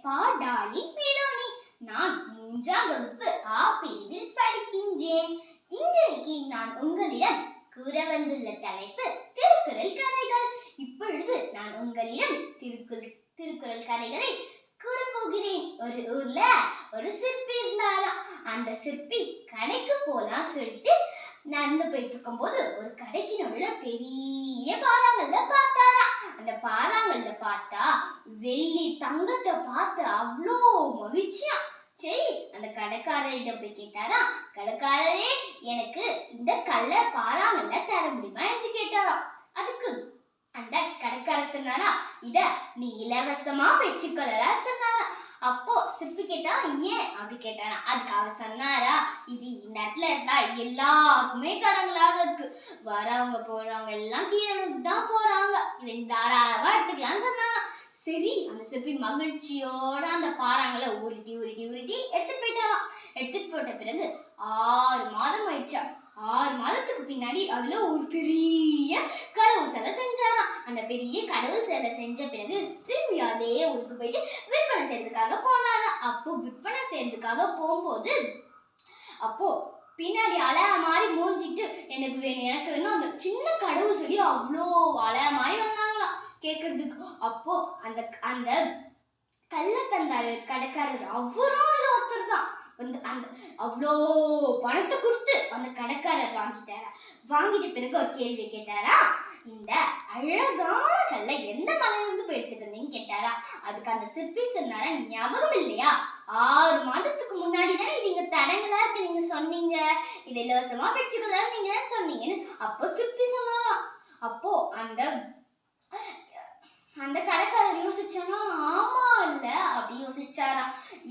பாடாளி மேடோனி. நான் 3ஆம் வகுப்பு ஆ பிரிவில் படிக்கின்றேன். இன்றைக்கு நான் உங்களிடம் கூற வந்துள்ள தலைப்பு திருக்குறள் கதைகள். இப்பொழுது நான் உங்களிடம் திருக்குறள் கதைகளை கூறப்போகிறேன். ஒரு ஊர்ல ஒரு சிற்பி இருந்தாராம். அந்த சிற்பி கடைக்கு போலாம் சொல்லிட்டு நடந்து போயிட்டு இருக்கும் போது ஒரு கடைக்கு நடுவுல பெரிய பாறாங்கல்ல பார்த்தாராம். அந்த பாறாங்கல்ல பார்த்தா வெள்ளி தங்கத்தை பார்த்து அவ்வளோ மகிழ்ச்சியா. சரி, அந்த கடைக்காரரிடம் போய் கேட்டாரா, கடைக்காரரே எனக்கு இந்த கல்ல பாறாங்கல்ல தர முடியுமா என்று கேட்டாராம். அதுக்கு அந்த கடைக்காரர் சொன்னாரா, இத நீ இலவசமா பெற்றுக்கொள்ளலாம் சொன்னாரா. அப்போ சிற்பி கேட்டா, ஏன் அப்படி கேட்டாரா. அதுக்கு அவர் சொன்னாரா, இது இந்த இடத்துல இருந்தா எல்லாருக்குமே தடங்களாக இருக்கு, வரவங்க போறவங்க எல்லாம் கீழே தான் போறாங்க, இதை தாராளமா எடுத்துக்கலாம்னு சொன்னாரா. சரி, அந்த சிற்பி மகிழ்ச்சியோட அந்த பாறாங்களை உருட்டி உருட்டி உருட்டி எடுத்துட்டு போயிட்டாராம். எடுத்துட்டு போட்ட பிறகு 6 மாதம் ஆயிடுச்சா. 6 மாதத்துக்கு பின்னாடி அதுல ஒரு பெரிய கடவுள் சிலை செஞ்சாராம். அந்த பெரிய கடவுள் சிலை செஞ்ச பிறகு திரும்பி அதே ஊருக்கு போயிட்டு விற்பனை செய்யறதுக்காக போனாராம். அப்போ விற்பனை செய்யறதுக்காக போகும்போது அப்போ பின்னாடி அலையா மாதிரி மூஞ்சிட்டு எனக்கு வேணும் அந்த சின்ன கடவுள் சிலை அவ்வளோ அலையா மாதிரி வந்தாங்களாம் கேட்கறதுக்கு. அப்போ அந்த அந்த கள்ள தந்தாரு கடைக்காரர், அவரும் ஒருத்தர் தான் வந்து அந்த அவ்வளோ பணத்தை கொடுத்து அந்த கடைக்காரர் வாங்கிட்டாரா. வாங்கிட்ட பிறகு ஒரு கேள்வி கேட்டாரா, இந்த அழகான கல்லை எந்த மலையிலிருந்து போய் எடுத்துட்டு இருந்தீங்கன்னு கேட்டாரா. அதுக்கு அந்த சிற்பி சொன்னாரா, ஞாபகம் இல்லையா, 6 மாதத்துக்கு முன்னாடி தானே நீங்க தடங்களா இருக்கு நீங்க சொன்னீங்க, இதை இலவசமா பெற்றுக்கலாம் நீங்க சொன்னீங்கன்னு. அப்போ சிற்பி சொன்னாரா. அப்போ அந்த கடைக்காரர் யோசிச்சானா, ஆமா இல்ல அப்படி யோசிச்சாரா.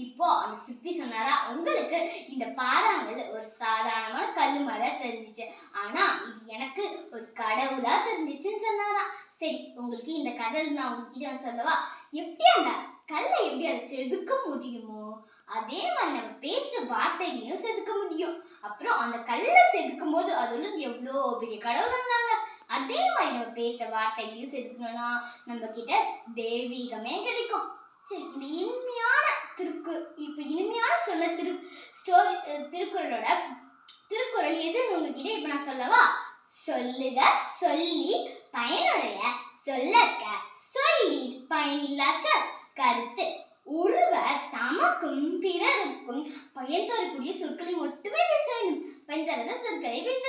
இப்போ அந்த சிற்பி சொன்னாரா, உங்களுக்கு இந்த பாறாங்கல் ஒரு சாதாரணமான கல்லு மாதிரி தெரிஞ்சிச்சு, ஆனா இது எனக்கு ஒரு கடவுளா தெரிஞ்சிச்சுன்னு சொன்னாரா. சரி, உங்களுக்கு இந்த கதை நான் உங்ககிட்ட சொல்லவா, எப்படி அந்த கல்லை எப்படி அதை செதுக்க முடியுமோ அதே மாதிரி நம்ம பேசுற வார்த்தைகளையும் செதுக்க முடியும். அப்புறம் அந்த கல்லை செதுக்கும் போது அதுல எவ்வளோ பெரிய கடவுள் வந்தாங்க, அதே மாதிரி நம்ம பேசுற வார்த்தைகளையும் செதுக்கணும்னா நம்ம கிட்ட தெய்வீகமே கிடைக்கும். சரி, இந்த இனிமையான சொன்ன திருக்குறள் எதுன்னு உங்ககிட்ட இப்ப நான் சொல்லவா. சொல்லுக சொல்லி பயனுடைய, சொல்லக்க சொல்லி பயனில்லாச்ச கருத்து ஒருவர் தமக்கும் பிறருக்கும் பயன் தரக்கூடிய சொற்களை மட்டுமே பேச வேண்டும், பயன் தராத சொற்களை பேச